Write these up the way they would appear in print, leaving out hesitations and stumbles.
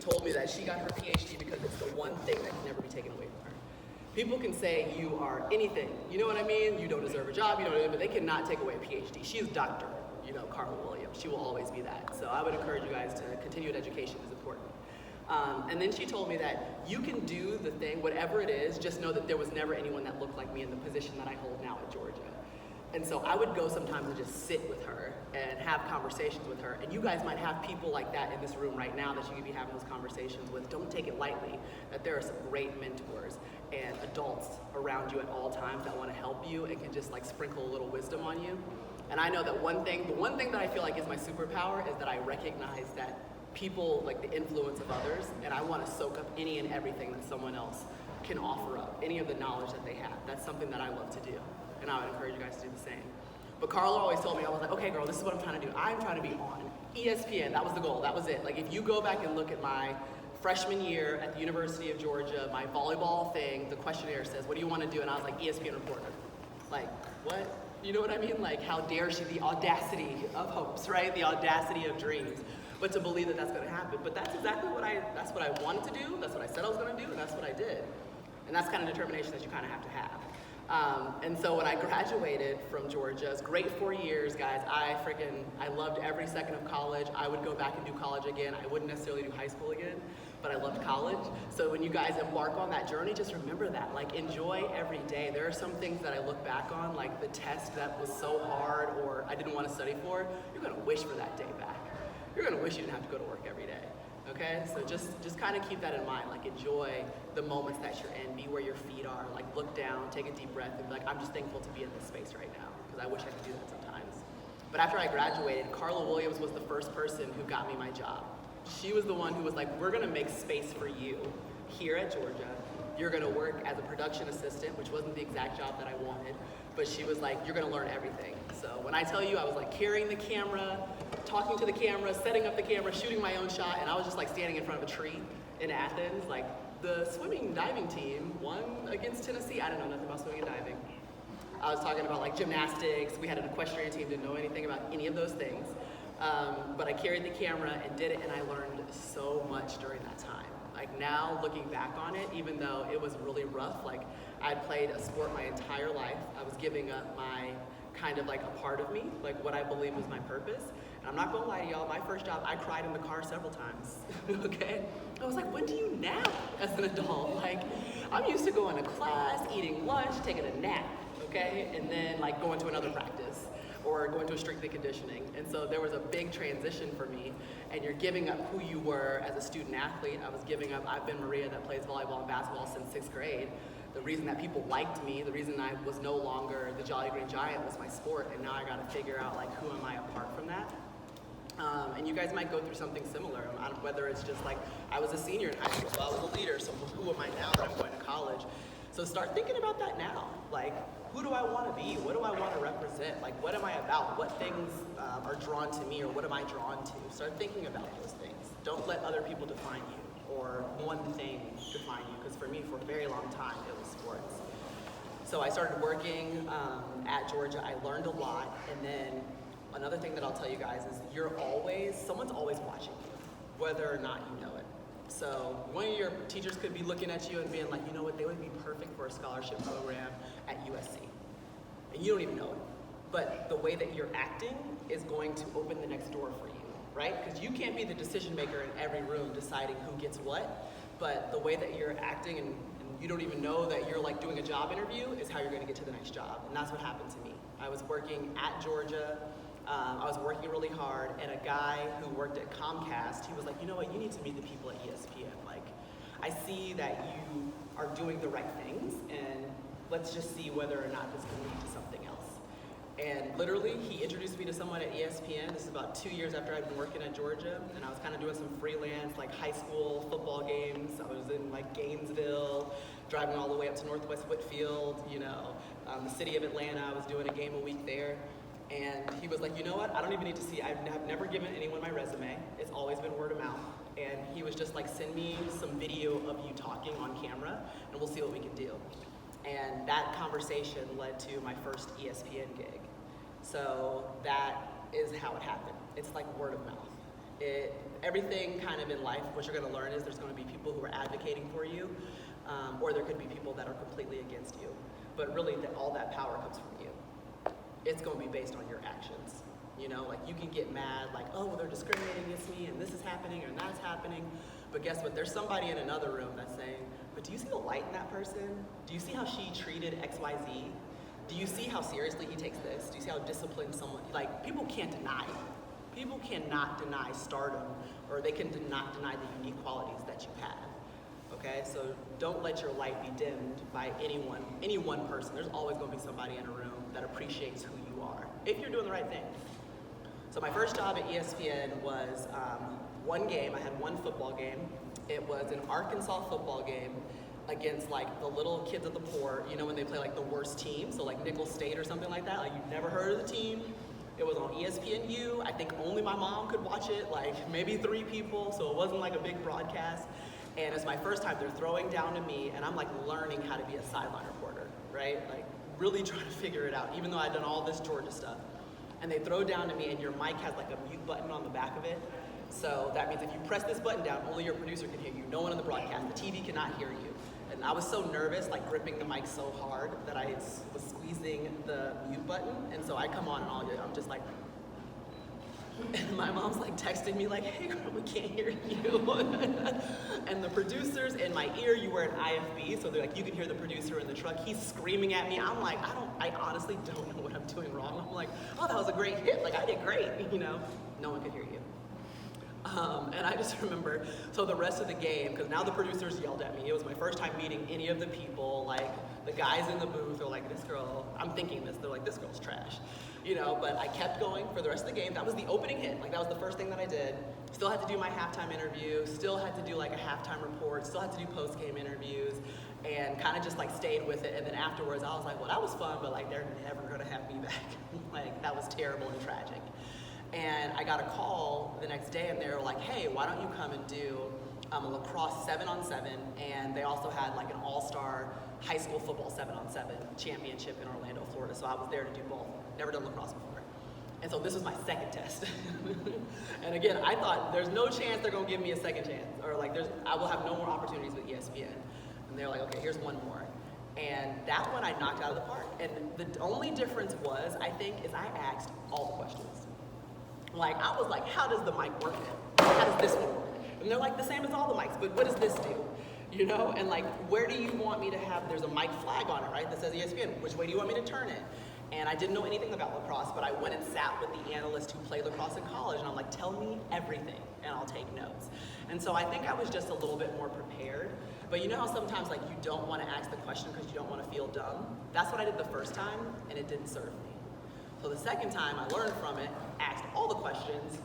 told me that she got her PhD because it's the one thing that can never be taken away from her. People can say you are anything, you know what I mean? You don't deserve a job, you know what I mean? But they cannot take away a PhD. She is Dr. Carla Williams. She will always be that. So I would encourage you guys to continued education is important. And then she told me that you can do the thing, whatever it is, just know that there was never anyone that looked like me in the position that I hold now at Georgia. And so I would go sometimes and just sit with her and have conversations with her. And you guys might have people like that in this room right now that you could be having those conversations with. Don't take it lightly that there are some great mentors and adults around you at all times that want to help you and can just like sprinkle a little wisdom on you. And I know that the one thing that I feel like is my superpower is that I recognize that people, like the influence of others, and I want to soak up any and everything that someone else can offer up, any of the knowledge that they have. That's something that I love to do, and I would encourage you guys to do the same. But Carla always told me, I was like, okay girl, this is what I'm trying to do. I'm trying to be on ESPN. That was the goal, that was it. Like if you go back and look at my freshman year at the University of Georgia, my volleyball thing, the questionnaire says, what do you want to do? And I was like, ESPN reporter. Like, what? You know what I mean? Like, how dare she? The audacity of hopes, right? The audacity of dreams. But to believe that that's going to happen. But that's exactly what that's what I wanted to do. That's what I said I was going to do, and that's what I did. And that's kind of determination that you kind of have to have. And so when I graduated from Georgia, it's great 4 years, guys. I loved every second of college. I would go back and do college again. I wouldn't necessarily do high school again, but I loved college. So when you guys embark on that journey, just remember that. Like, enjoy every day. There are some things that I look back on, like the test that was so hard or I didn't want to study for. You're going to wish for that day back. You're going to wish you didn't have to go to work every day. Okay, so just kind of keep that in mind. Like, enjoy the moments that you're in. Be where your feet are. Like, look down, take a deep breath, and be like, I'm just thankful to be in this space right now because I wish I could do that sometimes. But after I graduated, Carla Williams was the first person who got me my job. She was the one who was like, we're going to make space for you here at Georgia. You're going to work as a production assistant, which wasn't the exact job that I wanted, but she was like, you're going to learn everything. So when I tell you I was like carrying the camera, talking to the camera, setting up the camera, shooting my own shot, and I was just like standing in front of a tree in Athens. Like, the swimming diving team won against Tennessee. I didn't know nothing about swimming and diving. I was talking about like gymnastics. We had an equestrian team, didn't know anything about any of those things. But I carried the camera and did it, and I learned so much during that time. Like, now looking back on it, even though it was really rough, like I played a sport my entire life. I was giving up my kind of like a part of me, like what I believe was my purpose. And I'm not gonna lie to y'all, my first job, I cried in the car several times, okay? I was like, when do you nap as an adult? Like, I'm used to going to class, eating lunch, taking a nap, okay? And then like going to another practice or going to a strength and conditioning. And so there was a big transition for me, and you're giving up who you were as a student athlete. I was giving up, I've been Maria that plays volleyball and basketball since 6th grade. The reason that people liked me, the reason I was no longer the Jolly Green Giant was my sport, and now I gotta figure out like, who am I apart from that? And you guys might go through something similar, whether it's just like, I was a senior in high school, so I was a leader, so who am I now that I'm going to college? So start thinking about that now. Like, who do I want to be? What do I want to represent? Like, what am I about? What things are drawn to me, or what am I drawn to? Start thinking about those things. Don't let other people define you, or one thing define you, because for me, for a very long time, it was sports. So I started working at Georgia. I learned a lot, and then another thing that I'll tell you guys is someone's always watching you, whether or not you know it. So one of your teachers could be looking at you and being like, you know what, they would be perfect for a scholarship program at USC. And you don't even know it. But the way that you're acting is going to open the next door for you, right? Because you can't be the decision maker in every room deciding who gets what, but the way that you're acting and you don't even know that you're like doing a job interview is how you're gonna get to the next job. And that's what happened to me. I was working at Georgia. I was working really hard, and a guy who worked at Comcast, he was like, you know what, you need to meet the people at ESPN. Like, I see that you are doing the right things, and let's just see whether or not this can lead to something else. And literally, he introduced me to someone at ESPN. This is about 2 years after I'd been working at Georgia, and I was kind of doing some freelance, like high school football games. I was in like Gainesville, driving all the way up to Northwest Whitfield, the city of Atlanta. I was doing a game a week there. And he was like, you know what, I don't even need to see, I've never given anyone my resume. It's always been word of mouth. And he was just like, send me some video of you talking on camera, and we'll see what we can do. And that conversation led to my first ESPN gig. So that is how it happened. It's like word of mouth. Everything kind of in life, what you're going to learn is there's going to be people who are advocating for you, or there could be people that are completely against you. But really, all that power comes from you. It's going to be based on your actions. You know, like you can get mad, like, oh, well, they're discriminating against me, and this is happening, and that's happening. But guess what? There's somebody in another room that's saying, but do you see the light in that person? Do you see how she treated XYZ? Do you see how seriously he takes this? Do you see how disciplined someone, like, people can't deny it. People cannot deny stardom, or they can not deny the unique qualities that you have. Okay, so don't let your light be dimmed by any one person. There's always going to be somebody in a room that appreciates who you are, if you're doing the right thing. So my first job at ESPN was one game. I had one football game. It was an Arkansas football game against like the little kids of the poor, you know, when they play like the worst team, so like Nicholls State or something like that. Like you've never heard of the team. It was on ESPNU. I think only my mom could watch it, like maybe 3 people, so it wasn't like a big broadcast. And it's my first time. They're throwing down to me, and I'm like learning how to be a sideline reporter, right? Like really trying to figure it out, even though I'd done all this Georgia stuff. And they throw down to me, and your mic has like a mute button on the back of it. So that means if you press this button down, only your producer can hear you. No one in the broadcast. The TV cannot hear you. And I was so nervous, like gripping the mic so hard that I was squeezing the mute button. And so I come on and I'm just like, and my mom's like texting me like, hey girl, we can't hear you. And the producer's in my ear. You wear an IFB, so they're like, you can hear the producer in the truck. He's screaming at me. I'm like, I honestly don't know what I'm doing wrong. I'm like, oh, that was a great hit. Like I did great, you know? No one could hear you. And I just remember, so the rest of the game, because now the producers yelled at me. It was my first time meeting any of the people. Like the guys in the booth are like, this girl, I'm thinking this, they're like, this girl's trash. You know, but I kept going for the rest of the game. That was the opening hit. Like that was the first thing that I did. Still had to do my halftime interview, still had to do like a halftime report, still had to do post-game interviews, and kind of just like stayed with it. And then afterwards I was like, well, that was fun, but like they're never gonna have me back. Like that was terrible and tragic. And I got a call the next day and they were like, hey, why don't you come and do a lacrosse 7-on-7, and they also had like an all-star high school football 7-on-7 championship in Orlando, Florida. So I was there to do both. Never done lacrosse before. And so this was my second test. And again, I thought there's no chance they're gonna give me a second chance, or like I will have no more opportunities with ESPN. And they're like, okay, here's one more. And that one I knocked out of the park. And the only difference was, I think, is I asked all the questions. Like, I was like, how does the mic work? How does this one work? And they're like, the same as all the mics, but what does this do? You know, and like, where do you want me to have, there's a mic flag on it, right, that says ESPN. Which way do you want me to turn it? And I didn't know anything about lacrosse, but I went and sat with the analyst who played lacrosse in college, and I'm like, tell me everything, and I'll take notes. And so I think I was just a little bit more prepared. But you know how sometimes like you don't want to ask the question because you don't want to feel dumb? That's what I did the first time, and it didn't serve me. So the second time I learned from it, asked all the questions,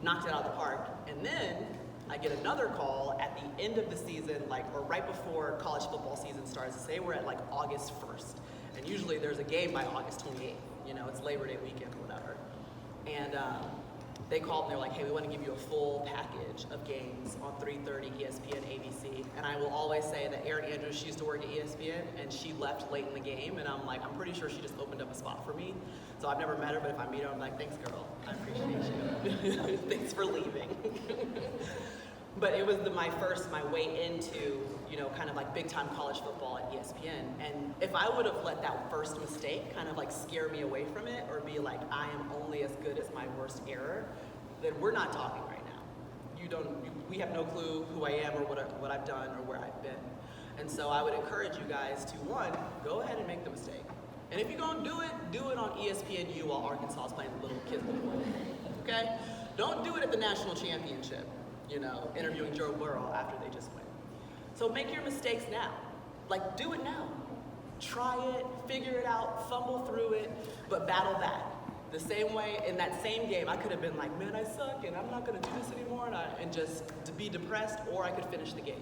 knocked it out of the park, and then I get another call at the end of the season, like, or right before college football season starts. Say we're at like August 1st, and usually there's a game by August 28th. You know, it's Labor Day weekend or whatever. And they called and they're like, hey, we want to give you a full package of games on 3:30 ESPN, ABC. And I will always say that Erin Andrews, she used to work at ESPN, and she left late in the game, and I'm like, I'm pretty sure she just opened up a spot for me. So I've never met her, but if I meet her, I'm like, thanks, girl. I appreciate you. Thanks for leaving. But it was my way into, you know, kind of like big time college football at ESPN. And if I would have let that first mistake kind of like scare me away from it, or be like, I am only as good as my worst error, then we're not talking right now. We have no clue who I am or what I've done or where I've been. And so I would encourage you guys to, one, go ahead and make the mistake. And if you're gonna do it on ESPNU while Arkansas is playing the little kids before. Okay? Don't do it at the national championship, you know, interviewing Joe Burrow after they just win. So make your mistakes now. Like, do it now. Try it, figure it out, fumble through it, but battle back. The same way, in that same game, I could have been like, man, I suck, and I'm not gonna do this anymore, and just to be depressed, or I could finish the game.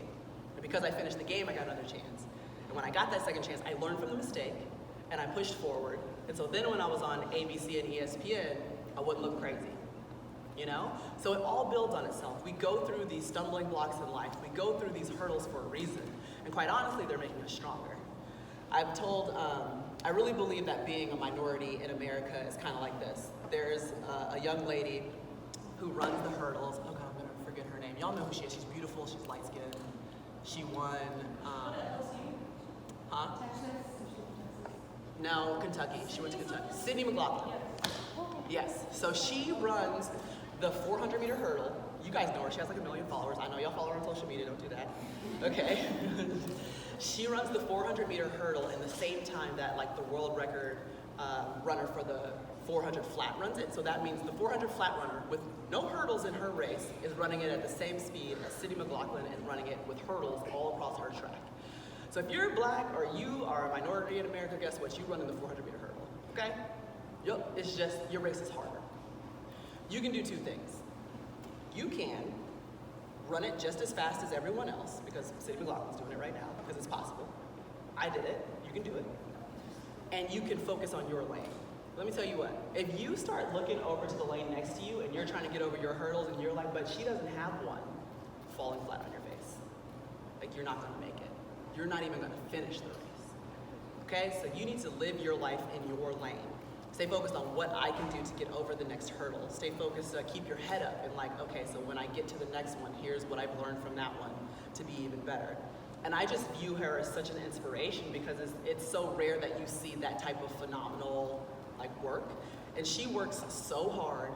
And because I finished the game, I got another chance. And when I got that second chance, I learned from the mistake, and I pushed forward. And so then when I was on ABC and ESPN, I wouldn't look crazy. You know? So it all builds on itself. We go through these stumbling blocks in life. We go through these hurdles for a reason. And quite honestly, they're making us stronger. I've told, I really believe that being a minority in America is kind of like this. There's a young lady who runs the hurdles. Oh God, I'm gonna forget her name. Y'all know who she is. She's beautiful. She's light skinned. She won. No, Kentucky. She went to Kentucky. Sydney McLaughlin. Yes. So she runs the 400-meter hurdle. You guys know her. She has like 1 million followers. I know y'all follow her on social media. Don't do that. Okay. She runs the 400-meter hurdle in the same time that like the world record runner for the 400 flat runs it. So that means the 400 flat runner with no hurdles in her race is running it at the same speed as Sydney McLaughlin and running it with hurdles all across her track. So if you're black or you are a minority in America, guess what? You run in the 400-meter hurdle, okay? Yep, it's just, your race is harder. You can do two things. You can run it just as fast as everyone else, because Sydney McLaughlin's doing it right now, because it's possible. I did it, you can do it. And you can focus on your lane. Let me tell you what, if you start looking over to the lane next to you and you're trying to get over your hurdles and you're like, but she doesn't have one, falling flat on your face. Like, you're not gonna make it. You're not even gonna finish the race. Okay, so you need to live your life in your lane. Stay focused on what I can do to get over the next hurdle. Stay focused, keep your head up and like, okay, so when I get to the next one, here's what I've learned from that one to be even better. And I just view her as such an inspiration because it's so rare that you see that type of phenomenal like work. And she works so hard.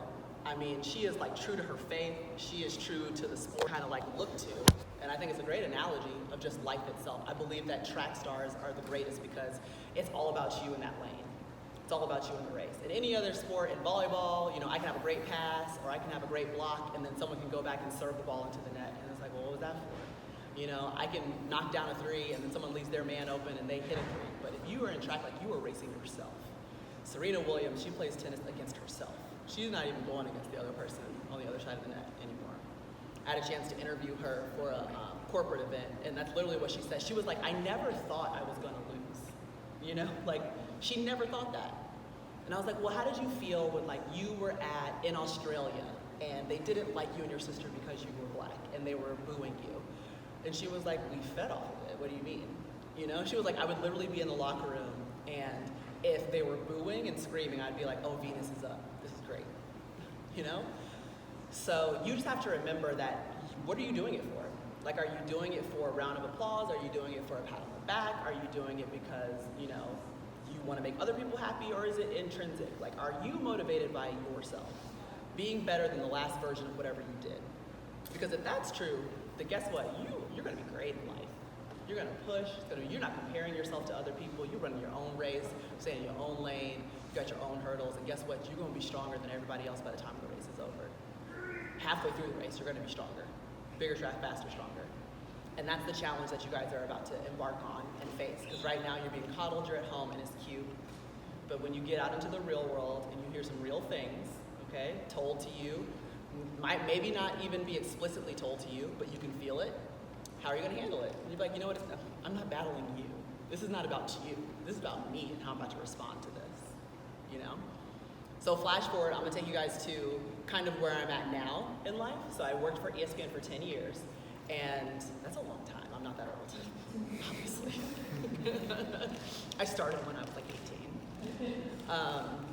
I mean, she is like true to her faith. She is true to the sport kind of like look to. And I think it's a great analogy of just life itself. I believe that track stars are the greatest because it's all about you in that lane. It's all about you in the race. In any other sport, in volleyball, you know, I can have a great pass or I can have a great block and then someone can go back and serve the ball into the net. And it's like, well, what was that for? You know, I can knock down a three and then someone leaves their man open and they hit a three. But if you are in track, like you are racing yourself. Serena Williams, she plays tennis against herself. She's not even going against the other person on the other side of the net anymore. I had a chance to interview her for a corporate event, and that's literally what she said. She was like, I never thought I was gonna lose. You know, like, she never thought that. And I was like, well, how did you feel when like you were in Australia and they didn't like you and your sister because you were black and they were booing you? And she was like, we fed off of it, what do you mean? You know, she was like, I would literally be in the locker room and if they were booing and screaming, I'd be like, oh, Venus is up, this is great, you know? So you just have to remember that, what are you doing it for? Like, are you doing it for a round of applause? Are you doing it for a pat on the back? Are you doing it because, you know, you want to make other people happy, or is it intrinsic? Like, are you motivated by yourself? Being better than the last version of whatever you did. Because if that's true, then guess what? You're going to be great in life. You're going to push. You're not comparing yourself to other people. You're running your own race, staying in your own lane. You got your own hurdles, and guess what? You're going to be stronger than everybody else by the time the race is over. Halfway through the race, you're going to be stronger. Bigger track, faster, stronger. And that's the challenge that you guys are about to embark on and face. Because right now you're being coddled, you're at home, and it's cute. But when you get out into the real world and you hear some real things, okay, told to you, might maybe not even be explicitly told to you, but you can feel it, how are you going to handle it? And you're like, you know what, I'm not battling you. This is not about you. This is about me and how I'm about to respond to this, you know? So flash forward, I'm going to take you guys to kind of where I'm at now in life. So I worked for ESPN for 10 years, and that's a long time. I'm not that old, obviously. I started when I was like 18.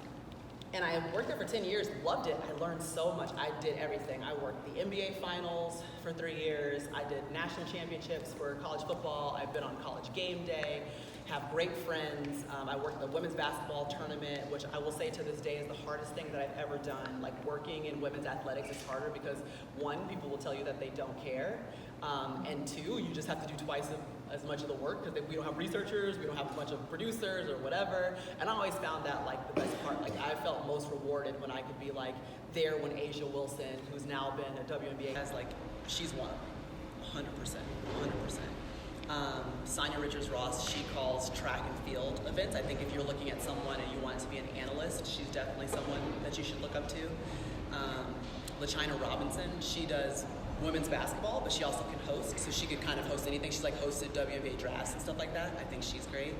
And I worked there for 10 years, loved it. I learned so much. I did everything. I worked the NBA finals for 3 years. I did national championships for college football. I've been on College Game Day, have great friends. I worked the women's basketball tournament, which I will say to this day is the hardest thing that I've ever done. Like, working in women's athletics is harder because one, people will tell you that they don't care. And two, you just have to do twice as much of the work because we don't have researchers, we don't have a bunch of producers or whatever. And I always found that like the best part. Like, I felt most rewarded when I could be like there when A'ja Wilson, who's now been a WNBA, has like, she's won 100%. Sonia Richards-Ross, she calls track and field events. I think if you're looking at someone and you want to be an analyst, she's definitely someone that you should look up to. LaChina Robinson, she does women's basketball, but she also can host, so she could kind of host anything. She's like hosted WNBA drafts and stuff like that. I think she's great.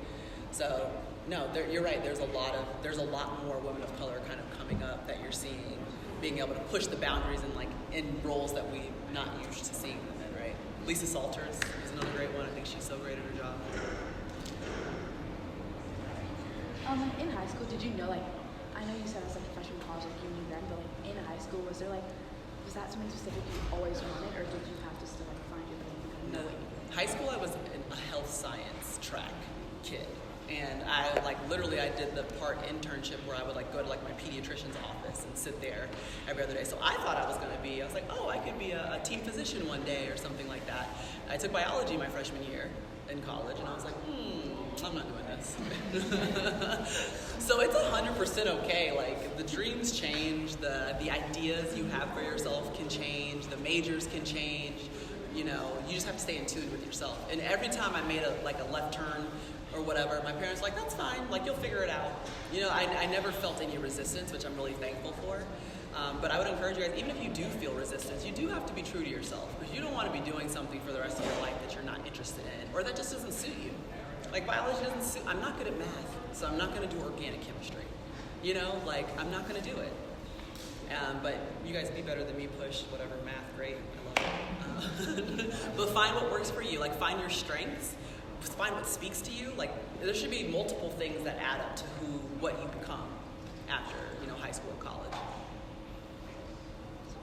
So no, you're right. There's a lot more women of color kind of coming up that you're seeing, being able to push the boundaries in roles that we not used to seeing them in, right? Lisa Salters is another great one. I think she's so great at her job. In high school, did you know, like, I know you said it was like freshman college, like you knew then, but like in high school, was there like was that something specific you always wanted, or did you have to still like find your own? No. High school, I was a health science track kid. And I did the part internship where I would go to my pediatrician's office and sit there every other day. So I thought I was like, oh, I could be a team physician one day or something like that. I took biology my freshman year in college, and I was like, I'm not doing this. So it's 100% okay. Like, the dreams change, the ideas you have for yourself can change, the majors can change. You just have to stay in tune with yourself. And every time I made a left turn or whatever, my parents were like, that's fine, you'll figure it out. I never felt any resistance, which I'm really thankful for. But I would encourage you guys, even if you do feel resistance, you do have to be true to yourself, because you don't want to be doing something for the rest of your life that you're not interested in, or that just doesn't suit you. Like, biology doesn't suit, I'm not good at math, so I'm not going to do organic chemistry. I'm not going to do it. But you guys be better than me, push whatever math, great, I love it. But find what works for you, find your strengths, find what speaks to you. There should be multiple things that add up to what you become after, high school and college.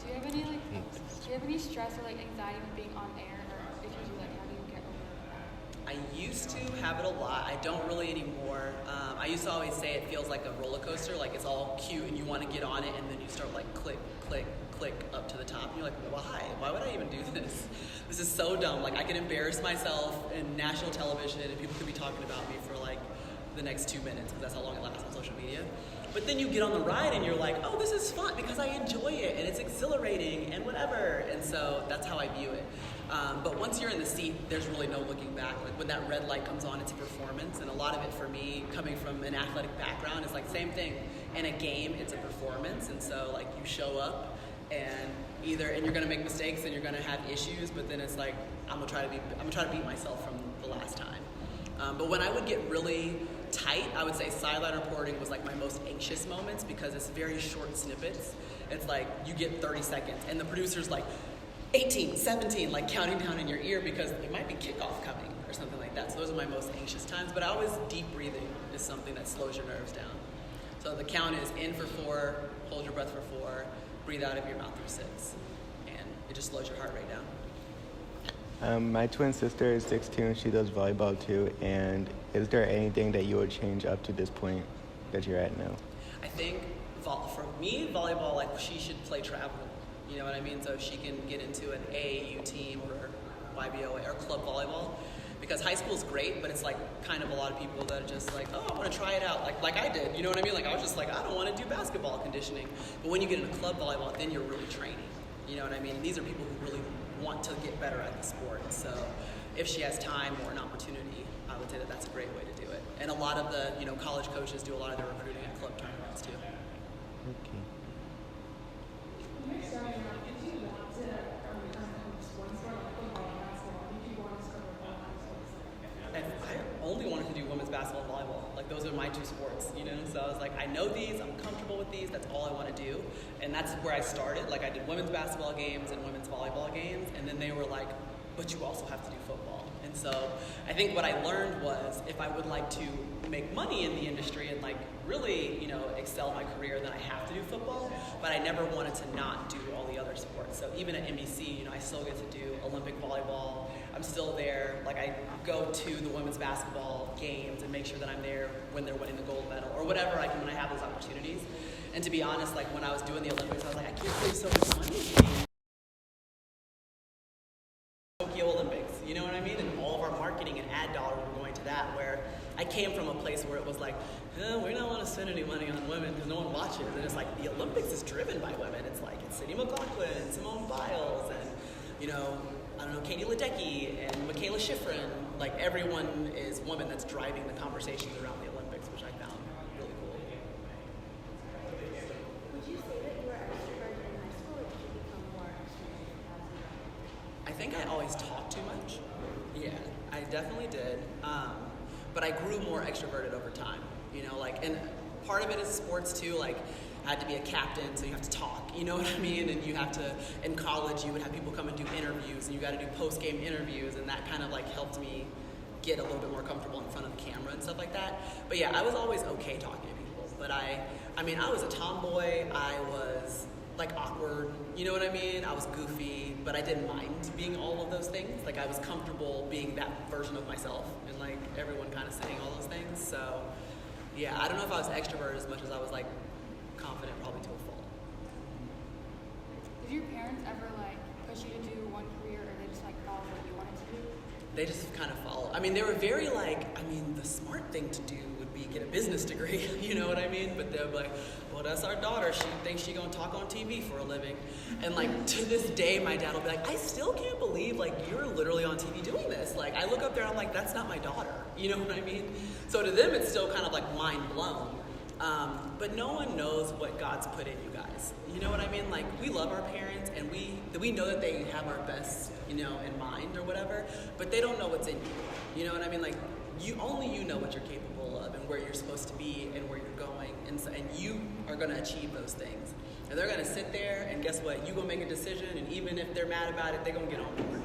Do you have any stress or anxiety with being on air, or if you do, how do you get over it? I used to have it a lot. I don't really anymore. I used to always say it feels like a roller coaster, it's all cute and you want to get on it, and then you start click, click, click up to the top, and you're like, why? Why would I even do this? This is so dumb. I could embarrass myself in national television, and people could be talking about me for the next 2 minutes, because that's how long it lasts on social media. But then you get on the ride and you're like, oh, this is fun because I enjoy it and it's exhilarating and whatever. And so that's how I view it. But once you're in the seat, there's really no looking back. When that red light comes on, it's a performance. And a lot of it for me, coming from an athletic background, is same thing. In a game, it's a performance. And so you show up, and you're gonna make mistakes and you're gonna have issues, but then it's I'm gonna try to beat myself from the last time. But when I would get really tight, I would say sideline reporting was my most anxious moments, because it's very short snippets. It's you get 30 seconds and the producer's 18, 17, counting down in your ear, because it might be kickoff coming or something like that. So those are my most anxious times. But I always, deep breathing is something that slows your nerves down. So the count is in for 4, hold your breath for 4, breathe out of your mouth for 6. And it just slows your heart rate down. My twin sister is 16 and she does volleyball too. And is there anything that you would change up to this point that you're at now? I think for me, volleyball, she should play travel. You know what I mean? So she can get into an AAU team or YBOA or club volleyball. Because high school is great, but it's kind of a lot of people that are just oh, I want to try it out. Like I did, you know what I mean? I was just I don't want to do basketball conditioning. But when you get into club volleyball, then you're really training. You know what I mean? And these are people who really want to get better at the sport. So if she has time or an opportunity, I would say that that's a great way to do it. And a lot of the college coaches do a lot of their recruiting at club tournaments too. Okay. And I only wanted to do women's basketball and volleyball. Those are my 2 sports, So I was I know these, I'm comfortable with these, that's all I want to do. And that's where I started. I did women's basketball games and women's volleyball games, and then they were but you also have to do football. And so I think what I learned was, if I would like to make money in the industry and really, excel my career, then I have to do football. But I never wanted to not do all the other sports. So even at NBC, I still get to do Olympic volleyball. I'm still there. I go to the women's basketball games and make sure that I'm there when they're winning the gold medal or whatever I can when I have those opportunities. And to be honest, when I was doing the Olympics, I was I can't save so much money being Tokyo Olympics, you know what I mean? And all of our marketing and ad dollars were going to that, where I came from a place where it was we don't want to spend any money on women because no one watches. And it's the Olympics is driven by women. It's Cindy McLaughlin, Simone Biles, and, I don't know, Katie Ledecky and Michaela Schifrin. Everyone is women that's driving the conversations around the Olympics, which I found really cool. Would you say that you were extroverted in high school, or did you become more extroverted as you got? I think I always talked too much. Yeah, I definitely did. But I grew more extroverted over time, and part of it is sports too. I had to be a captain, so you have to talk, you know what I mean? And you have to, in college, you would have people come and do interviews, and you got to do post-game interviews, and that kind of helped me get a little bit more comfortable in front of the camera and stuff like that. But yeah, I was always okay talking to people. But I was a tomboy. I was like awkward, you know what I mean? I was goofy, but I didn't mind being all of those things. Like I was comfortable being that version of myself and like everyone kind of saying all those things. So yeah, I don't know if I was extroverted as much as I was like confident probably to a fault. Did your parents ever like push you to do one career, or they just like follow what you wanted to do? They just kind of followed. I mean, they were very like, I mean, the smart thing to do would be get a business degree, you know what I mean? But they'll be like, well, that's our daughter. She thinks she gonna talk on TV for a living. And like, to this day, my dad will be like, I still can't believe like you're literally on TV doing this. Like, I look up there and I'm like, that's not my daughter. You know what I mean? So to them, it's still kind of like mind blown. But no one knows what God's put in you guys. You know what I mean? Like, we love our parents and we know that they have our best, you know, in mind or whatever, but they don't know what's in you. You know what I mean? Like, you know what you're capable of and where you're supposed to be and where you're going, and you are going to achieve those things. And they're going to sit there, and guess what? You're going to make a decision, and even if they're mad about it, they're going to get on board.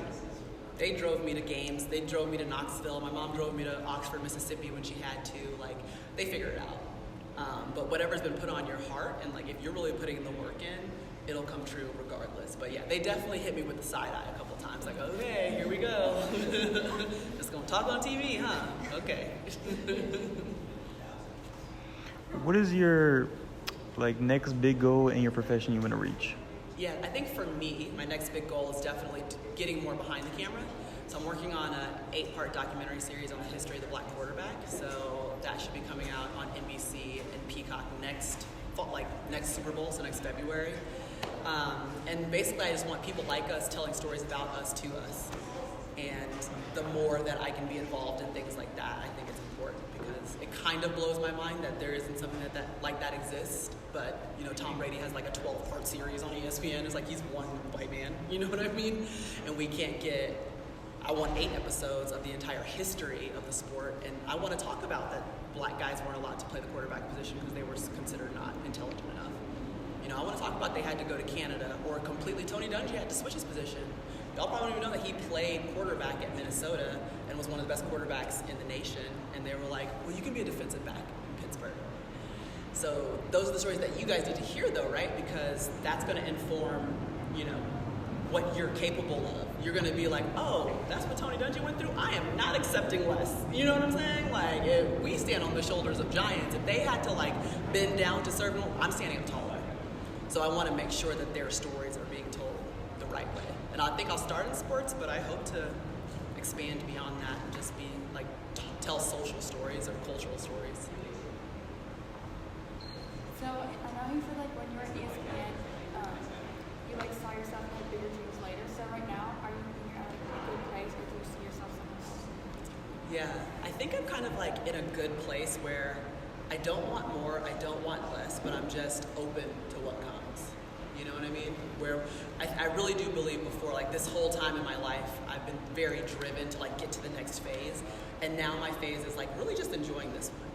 They drove me to games. They drove me to Knoxville. My mom drove me to Oxford, Mississippi when she had to. Like, they figure it out. But whatever's been put on your heart, and like if you're really putting the work in, it'll come true regardless. But yeah, they definitely hit me with the side eye a couple times. Like, okay, here we go. Just gonna talk on TV, huh? Okay. What is your like next big goal in your profession you want to reach? Yeah, I think for me, my next big goal is definitely getting more behind the camera. So I'm working on an 8-part documentary series on the history of the black quarterback. So that should be coming out on NBC and Peacock next Super Bowl, so next February. And basically I just want people like us telling stories about us to us. And the more that I can be involved in things like that, I think it's important, because it kind of blows my mind that there isn't something that like that exists. But, you know, Tom Brady has like a 12-part series on ESPN. It's like he's one white man, you know what I mean? And we can't get... I want 8 episodes of the entire history of the sport, and I want to talk about that black guys weren't allowed to play the quarterback position because they were considered not intelligent enough. You know, I want to talk about they had to go to Canada, or completely Tony Dungy had to switch his position. Y'all probably don't even know that he played quarterback at Minnesota and was one of the best quarterbacks in the nation, and they were like, well, you can be a defensive back in Pittsburgh. So those are the stories that you guys need to hear, though, right? Because that's going to inform, you know, what you're capable of. You're gonna be like, oh, that's what Tony Dungy went through? I am not accepting less. You know what I'm saying? Like, if we stand on the shoulders of giants, if they had to like bend down to serve them, I'm standing up taller. So I wanna make sure that their stories are being told the right way. And I think I'll start in sports, but I hope to expand beyond that and just be like, tell social stories or cultural stories. So I know you said like when you were at ESPN, you like saw yourself in like bigger teams later. So right now, are you thinking you're at like a good place, or do you see yourself somewhere else? Yeah, I think I'm kind of like in a good place where I don't want more, I don't want less, but I'm just open to what comes. You know what I mean? Where I really do believe before, like this whole time in my life, I've been very driven to like get to the next phase. And now my phase is like really just enjoying this one.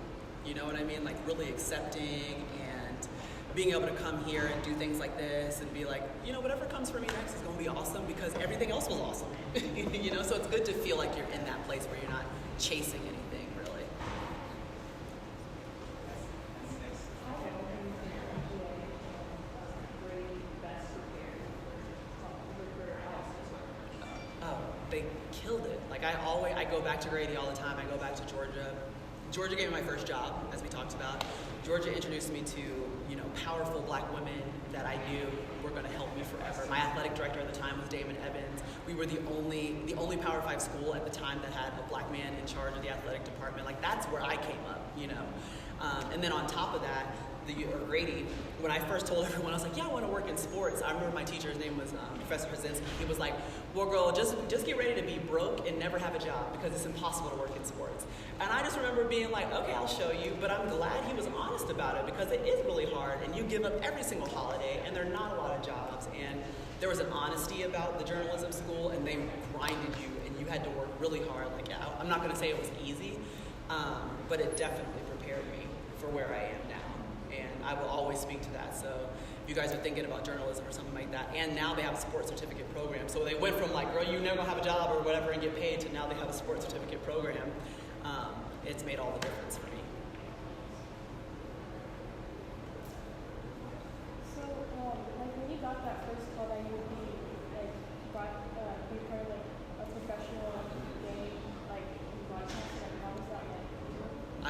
You know what I mean? Like really accepting and being able to come here and do things like this and be like, you know, whatever comes for me next is going to be awesome because everything else was awesome. You know, so it's good to feel like you're in that place where you're not chasing anything, really. Oh, they killed it. Like I go back to Grady all the time. I go back to Georgia. Georgia gave me my first job, as we talked about. Georgia introduced me to, you know, powerful black women that I knew were going to help me forever. My athletic director at the time was Damon Evans. We were the only Power 5 school at the time that had a black man in charge of the athletic department. Like that's where I came up, you know. And then on top of that, Grady, when I first told everyone, I was like, yeah, I want to work in sports. I remember my teacher's name was Professor Krasinski. He was like, well, girl, just get ready to be broke and never have a job because it's impossible to work in sports. And I just remember being like, okay, I'll show you. But I'm glad he was honest about it because it is really hard and you give up every single holiday and there are not a lot of jobs. And there was an honesty about the journalism school and they grinded you and you had to work really hard. Like, yeah, I'm not going to say it was easy, but it definitely prepared me for where I am now. And I will always speak to that. So if you guys are thinking about journalism or something like that, and now they have a sports certificate program. So they went from like, girl, you never gonna have a job or whatever and get paid, to now they have a sports certificate program. It's made all the difference for me. So, like when you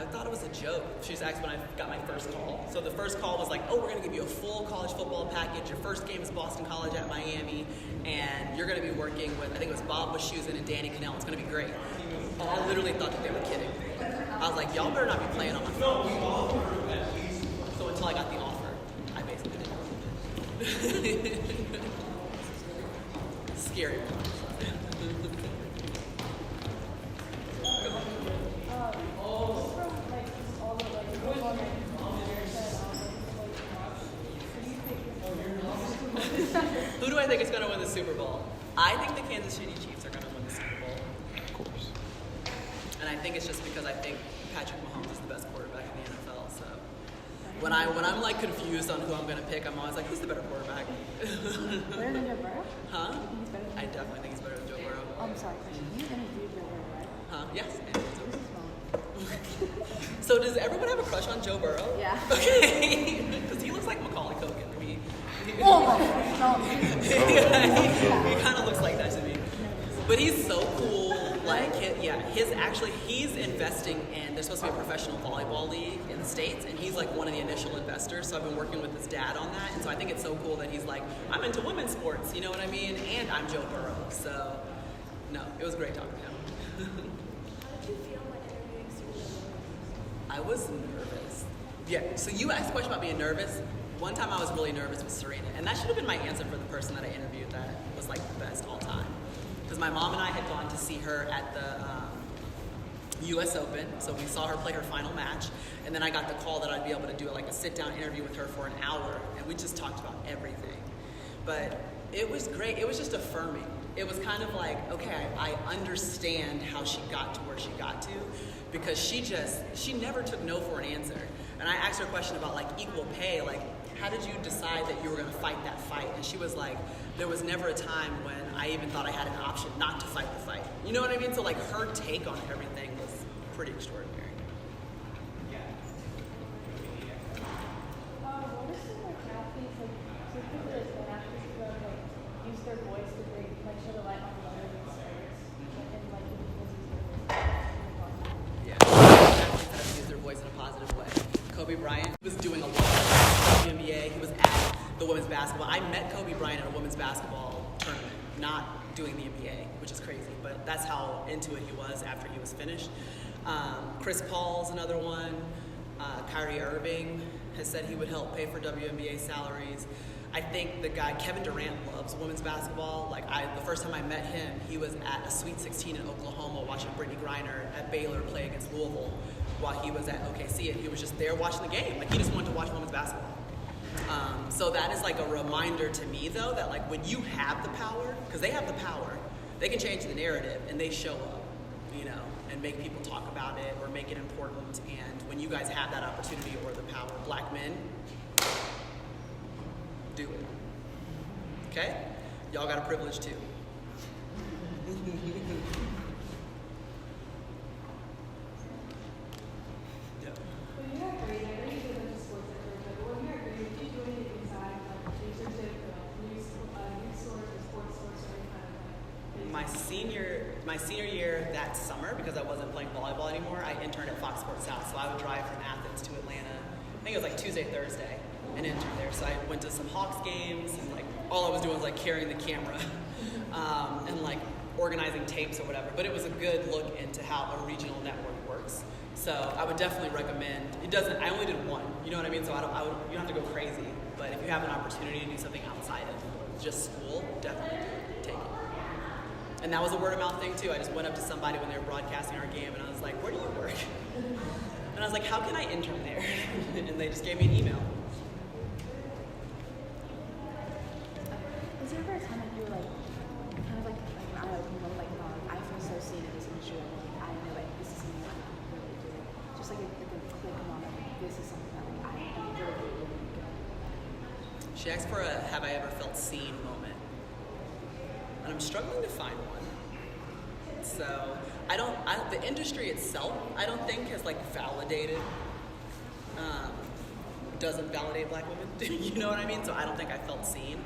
thought it was a joke. She just asked when I got my first call. So the first call was like, oh, we're going to give you a full college football package. Your first game is Boston College at Miami, and you're going to be working with, I think it was Bob Wischusen and Danny Cannell. It's going to be great. And I literally thought that they were kidding. I was like, y'all better not be playing on my phone. So until I got the offer, I basically didn't. Scary. Who do I think is going to win the Super Bowl? I think the Kansas City Chiefs are going to win the Super Bowl. Of course. And I think it's just because I think Patrick Mahomes is the best quarterback in the NFL. So when I'm like confused on who I'm going to pick, I'm always like, who's the better quarterback? Better than Joe Burrow? Huh? You think he's better than I Joe definitely think he's better than Joe Burrow. Burrow? I'm sorry, question. You interviewed Joe Burrow, right? Huh? Yes. Who's his phone? So does everyone have a crush on Joe Burrow? Yeah. Okay. Because he looks like Macaulay Culkin to me. Oh my gosh, He kind of looks like that to me. But he's so cool. Like, he's investing in, there's supposed to be a professional volleyball league in the States, and he's like one of the initial investors. So I've been working with his dad on that. And so I think it's so cool that he's like, I'm into women's sports, you know what I mean? And I'm Joe Burrow. So, no, it was great talking to him. How did you feel when interviewing Serena Williams? I was nervous. Yeah, so you asked a question about being nervous. One time I was really nervous with Serena, and that should have been my answer for the person that I interviewed that was like the best all time. Because my mom and I had gone to see her at the U.S. Open, so we saw her play her final match, and then I got the call that I'd be able to do like a sit-down interview with her for an hour, and we just talked about everything. But it was great. It was just affirming. It was kind of like, okay, I understand how she got to where she got to, because she never took no for an answer. And I asked her a question about like equal pay, like, how did you decide that you were going to fight that fight? And she was like, there was never a time when I even thought I had an option not to fight the fight. You know what I mean? So like her take on everything was pretty extraordinary. What are some like athletes, like some people that athletes who have like use their voice to bring like shed a light on other sports and like use their voice. Yeah, athletes that have used their voice in a positive way. Kobe Bryant was doing a lot of NBA. He was at the women's basketball. I met Kobe Bryant at a women's basketball tournament, not doing the NBA, which is crazy, but that's how into it he was after he was finished. Chris Paul's another one. Kyrie Irving has said he would help pay for WNBA salaries. I think the guy, Kevin Durant, loves women's basketball. Like the first time I met him, he was at a Sweet 16 in Oklahoma watching Brittany Griner at Baylor play against Louisville while he was at OKC, and he was just there watching the game. Like he just wanted to watch women's basketball. So that is like a reminder to me though, that like when you have the power, because they have the power, they can change the narrative and they show up, you know, and make people talk about it or make it important. And when you guys have that opportunity or the power, black men, do it. Okay? Y'all got a privilege too. Yeah. When you are great, I know you did the sports at first, but when you are great, did you do anything besides like research news source or sports source or any kind of like My senior year that summer, because I wasn't playing volleyball anymore, I interned at Fox Sports South. So I would drive from Athens to Atlanta. I think it was like Tuesday, Thursday, and interned there. So I went to some Hawks games, and like all I was doing was like carrying the camera and like organizing tapes or whatever. But it was a good look into how a regional network works. So I would definitely recommend. It doesn't. I only did one. You know what I mean? So you don't have to go crazy. But if you have an opportunity to do something outside of just school, definitely take it. And that was a word of mouth thing too. I just went up to somebody when they were broadcasting our game, and I was like, "Where do you work?" And I was like, "How can I intern there?" And they just gave me an email. Was there ever a time that you were like, kind of like I don't know, like, I feel so seen in this industry, like, I know like this is something that I really do. Just like a click moment, like, this is something that like, I really, really good. She asked for a "Have I ever felt seen" moment, and I'm struggling to find one. So the industry itself, I don't think has like validated, doesn't validate black women. You know what I mean? So I don't think I felt seen.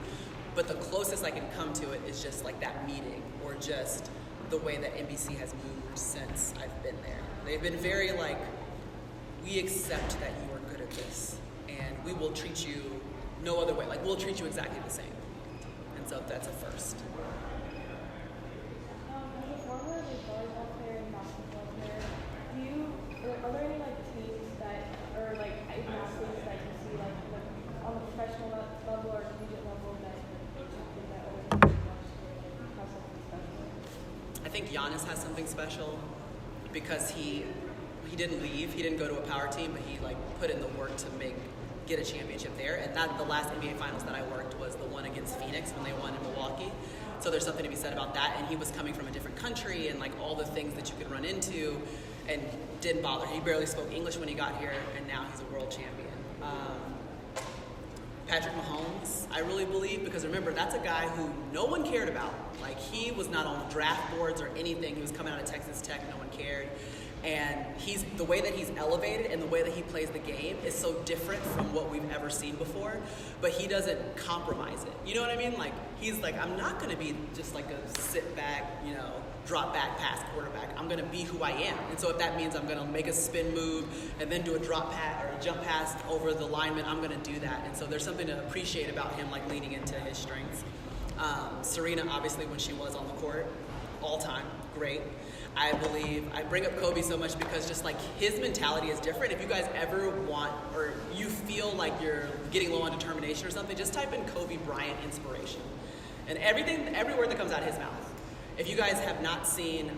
But the closest I can come to it is just like that meeting, or just the way that NBC has moved since I've been there. They've been very like we accept that you are good at this, and we will treat you no other way. Like, we'll treat you exactly the same. And so that's a first. As a former like volleyball player and basketball player, are there any like teams that or like athletes that you see like on the professional level or collegiate level that you think that other teams have something special? I think Giannis has something special because he didn't leave. He didn't go to a power team, but he like put in the work to get a championship there. And that the last NBA Finals that I worked was the one against Phoenix when they won in Milwaukee. So there's something to be said about that. And he was coming from a different country and like all the things that you could run into, and didn't bother. He barely spoke English when he got here, and now he's a world champion. Patrick Mahomes, I really believe, because remember, that's a guy who no one cared about. Like, he was not on draft boards or anything. He was coming out of Texas Tech, no one cared. And the way that he's elevated and the way that he plays the game is so different from what we've ever seen before, but he doesn't compromise it. You know what I mean? Like, he's like, I'm not gonna be just like a sit back, drop back pass quarterback. I'm gonna be who I am. And so if that means I'm gonna make a spin move and then do a drop pass or a jump pass over the lineman, I'm gonna do that. And so there's something to appreciate about him, like leaning into his strengths. Serena, obviously, when she was on the court, all time, great. I bring up Kobe so much because just like his mentality is different. If you guys ever want, or you feel like you're getting low on determination or something, just type in Kobe Bryant inspiration. And every word that comes out of his mouth. If you guys have not seen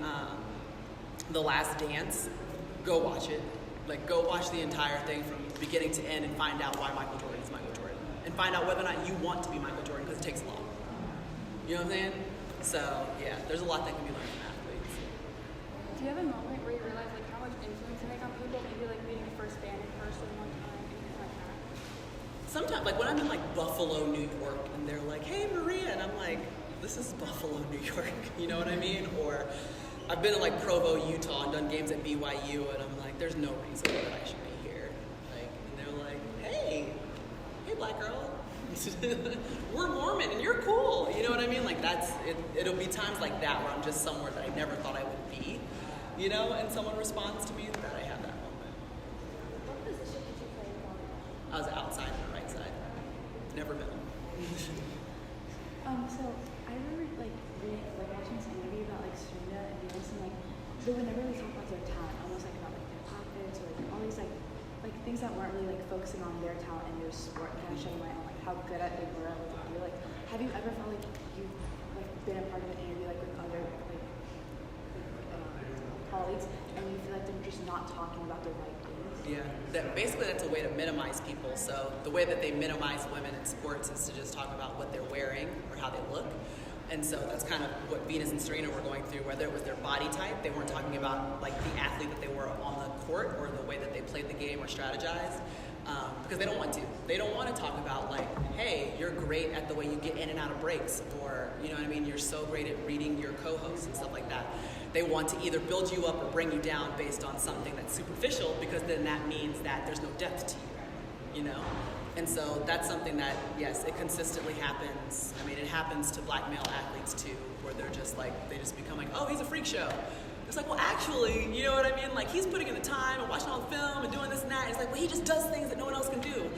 The Last Dance, go watch it. Like, go watch the entire thing from beginning to end and find out why Michael Jordan is Michael Jordan. And find out whether or not you want to be Michael Jordan, because it takes a lot. You know what I'm saying? So, yeah, there's a lot that can be learned from athletes. Do you have a moment where you realize like how much influence you make on people? Maybe like meeting your first band in person one time, anything like that? Sometimes, like when I'm in like Buffalo, New York, and they're like, "Hey, Maria," and I'm like, "This is Buffalo, New York." You know what I mean? Or I've been to like Provo, Utah, and done games at BYU, and I'm like, "There's no reason that I should be here." Like, and they're like, "Hey, black girl, we're Mormon, and you're cool." You know what I mean? Like that's it. It'll be times like that where I'm just somewhere that I never thought I would be, and someone responds to me, that I have that moment. What position did you play in volleyball? I was outside on the right side, never middle. So I remember watching this interview about like Serena and Venus, and like they would never really talk about their talent, almost like about like their outfits or like all these like things that weren't really like focusing on their talent and their sport, kind of shedding light on like how good at they were at what they do. Like, have you ever felt like you've like been a part of an interview like with other colleagues, and you feel like they're just not talking about the right things? Yeah, that's a way to minimize people. So the way that they minimize women in sports is to just talk about what they're wearing or how they look. And so that's kind of what Venus and Serena were going through, whether it was their body type. They weren't talking about like the athlete that they were on the court or the way that they played the game or strategized, because they don't want to. They don't want to talk about like, hey, you're great at the way you get in and out of breaks, or you know what I mean, you're so great at reading your co-hosts and stuff like that. They want to either build you up or bring you down based on something that's superficial, because then that means that there's no depth to you, And so that's something that, yes, it consistently happens. I mean, it happens to black male athletes too, where they're just like, they just become like, oh, he's a freak show. It's like, well, actually, you know what I mean? Like, he's putting in the time and watching all the film and doing this and that. It's like, well, he just does things that no one else can do.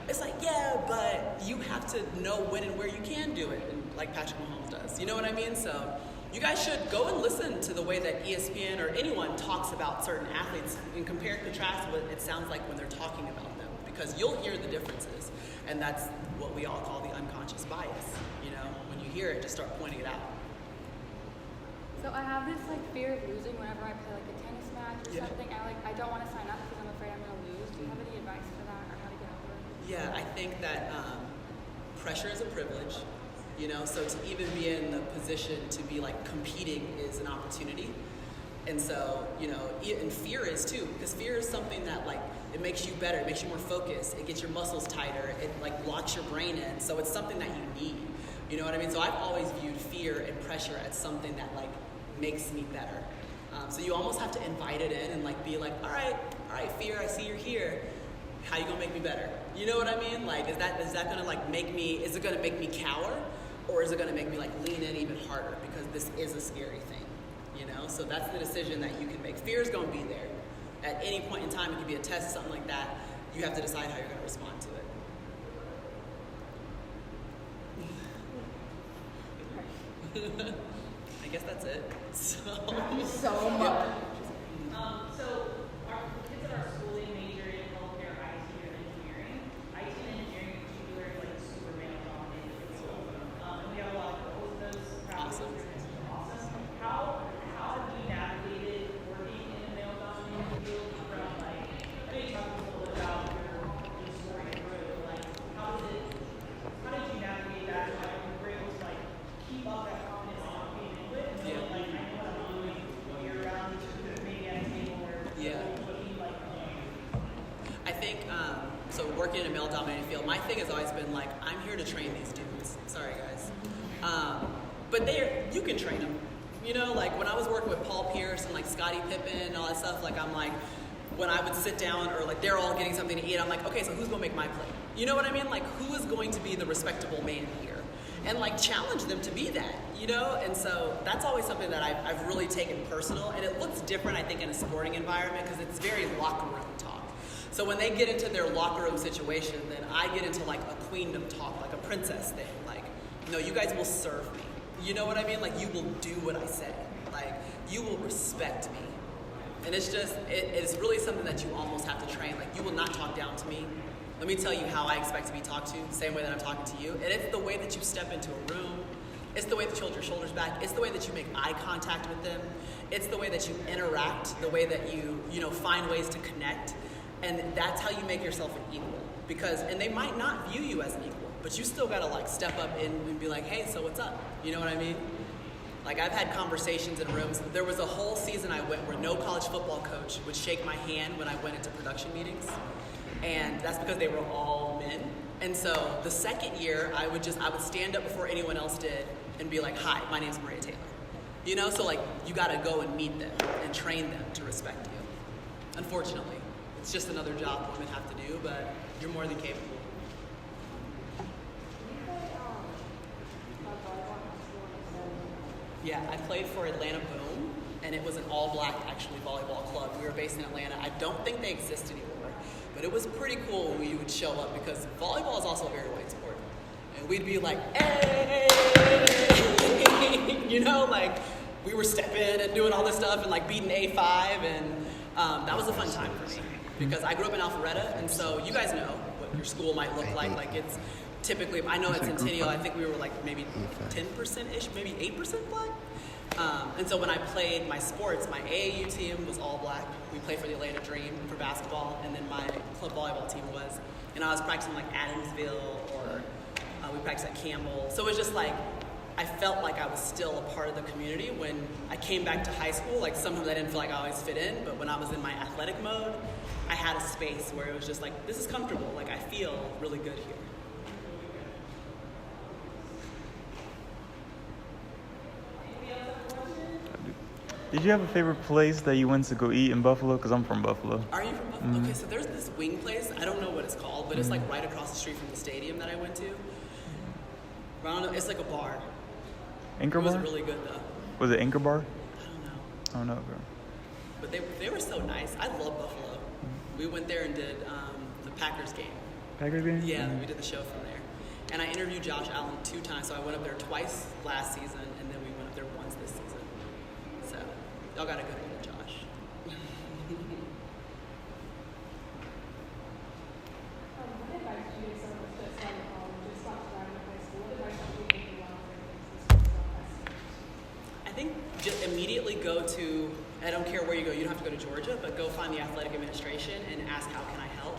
It's like, yeah, but you have to know when and where you can do it, and like Patrick Mahomes does. You know what I mean? So you guys should go and listen to the way that ESPN or anyone talks about certain athletes and compare and contrast what it sounds like when they're talking about them, because you'll hear the differences. And that's what we all call the unconscious bias. When you hear it, just start pointing it out. So I have this like fear of losing whenever I play like a tennis match or Yeah. something. I don't want to sign up because I'm afraid I'm gonna lose. Do you have any advice for that, or how to get over it? Yeah, I think that pressure is a privilege, so to even be in the position to be like competing is an opportunity. And so, and fear is too, because fear is something that like, it makes you better, it makes you more focused, it gets your muscles tighter, it like locks your brain in. So it's something that you need, you know what I mean? So I've always viewed fear and pressure as something that like makes me better. So you almost have to invite it in and like be like, all right, fear, I see you're here. How you gonna make me better? You know what I mean? Like, is that gonna like is it gonna make me cower? Or is it gonna make me like lean in even harder? Because this is a scary thing, So that's the decision that you can make. Fear is gonna be there. at any point in time, it could be a test, something like that. You have to decide how you're going to respond to it. I guess that's it. So much. So our kids at our school, they major in healthcare, IT, or engineering. IT and engineering in particular is like super male dominated at school. And we have a lot of girls in those practices. Awesome. It's awesome. How have you navigated working in a male dominated field from like, I know you talked a little bit about your story through, like how did you navigate that? Like you were able to like keep up that confidence and not being into it, and then like I know what I'm doing when you're around maybe at a table where Yeah. what you like. I think, so working in a male-dominated field, my thing has always been like, I'm here to train these dudes. Sorry, guys. But you can train them. You know, like when I was working with Paul Pierce and like Scottie Pippen and all that stuff, like I'm like, when I would sit down or like they're all getting something to eat, I'm like, okay, so who's gonna make my plate? You know what I mean? Like who is going to be the respectable man here? And like challenge them to be that, you know? And so that's always something that I've really taken personal, and it looks different, I think, in a sporting environment because it's very locker room talk. So when they get into their locker room situation, then I get into like a queendom talk, like a princess thing. Like, no, you guys will serve me. You know what I mean? Like you will do what I say. Like you will respect me. And it's just, it's really something that you almost have to train. Like you will not talk down to me. Let me tell you how I expect to be talked to, same way that I'm talking to you. And it's the way that you step into a room. It's the way that you hold your shoulders back. It's the way that you make eye contact with them. It's the way that you interact, the way that you find ways to connect. And that's how you make yourself an equal. And they might not view you as an equal, but you still gotta like step up and be like, hey, so what's up? You know what I mean? Like I've had conversations in rooms. There was a whole season I went where no college football coach would shake my hand when I went into production meetings. And that's because they were all men. And so the second year, I would stand up before anyone else did and be like, hi, my name's Maria Taylor. You know, so like you gotta go and meet them and train them to respect you. Unfortunately, it's just another job women have to do, but you're more than capable. Yeah, I played for Atlanta Boom, and it was an all-black, actually, volleyball club. We were based in Atlanta. I don't think they exist anymore, but it was pretty cool when we would show up because volleyball is also a very white sport. And we'd be like, hey! You know, like, we were stepping and doing all this stuff and, like, beating A5, and that was a fun time for me because I grew up in Alpharetta, and so you guys know what your school might look like. Like, it's typically, I know at Centennial, I think we were like maybe 10%-ish, maybe 8% black. And so when I played my sports, my AAU team was all black. We played for the Atlanta Dream for basketball, and then my club volleyball team was. And I was practicing like Adamsville, or we practiced at Campbell. So it was just like, I felt like I was still a part of the community. When I came back to high school, like sometimes I didn't feel like I always fit in, but when I was in my athletic mode, I had a space where it was just like, this is comfortable. Like I feel really good here. Did you have a favorite place that you went to go eat in Buffalo? Because I'm from Buffalo. Are you from Buffalo? Okay, so there's this wing place. I don't know what it's called, but it's like right across the street from the stadium that I went to. I don't know. It's like a bar. Anchor It was Bar? really good though. Was it Anchor Bar? I don't know. I don't know, bro. But they were so nice. I love Buffalo. We went there and did the Packers game. Packers game? Yeah, we did the show from there. And I interviewed Josh Allen 2 times, so I went up there twice last season, and then we went up there once this season. So, y'all got a good one with Josh. What advice do you give someone that's just like just stopped graduating high school? What advice do you give them while they're I think just immediately go to, I don't care where you go, you don't have to go to Georgia, but go find the athletic administration and ask how can I help?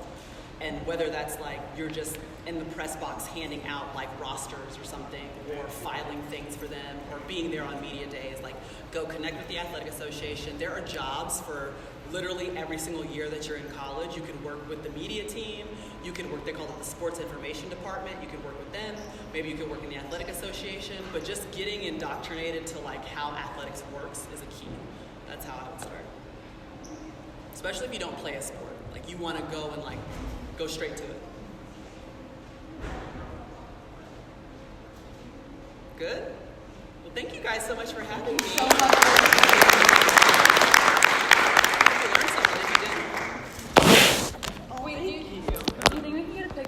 And whether that's like you're just in the press box handing out like rosters or something, or filing things for them, or being there on media days, like go connect with the athletic association. There are jobs for literally every single year that you're in college. You can work with the media team, you can work, they call it the sports information department, you can work with them, maybe you can work in the athletic association, but just getting indoctrinated to like how athletics works is a key. That's how I would start. Especially if you don't play a sport. Like you want to go and like, go straight to it. Good? Well, thank you guys so much for having me.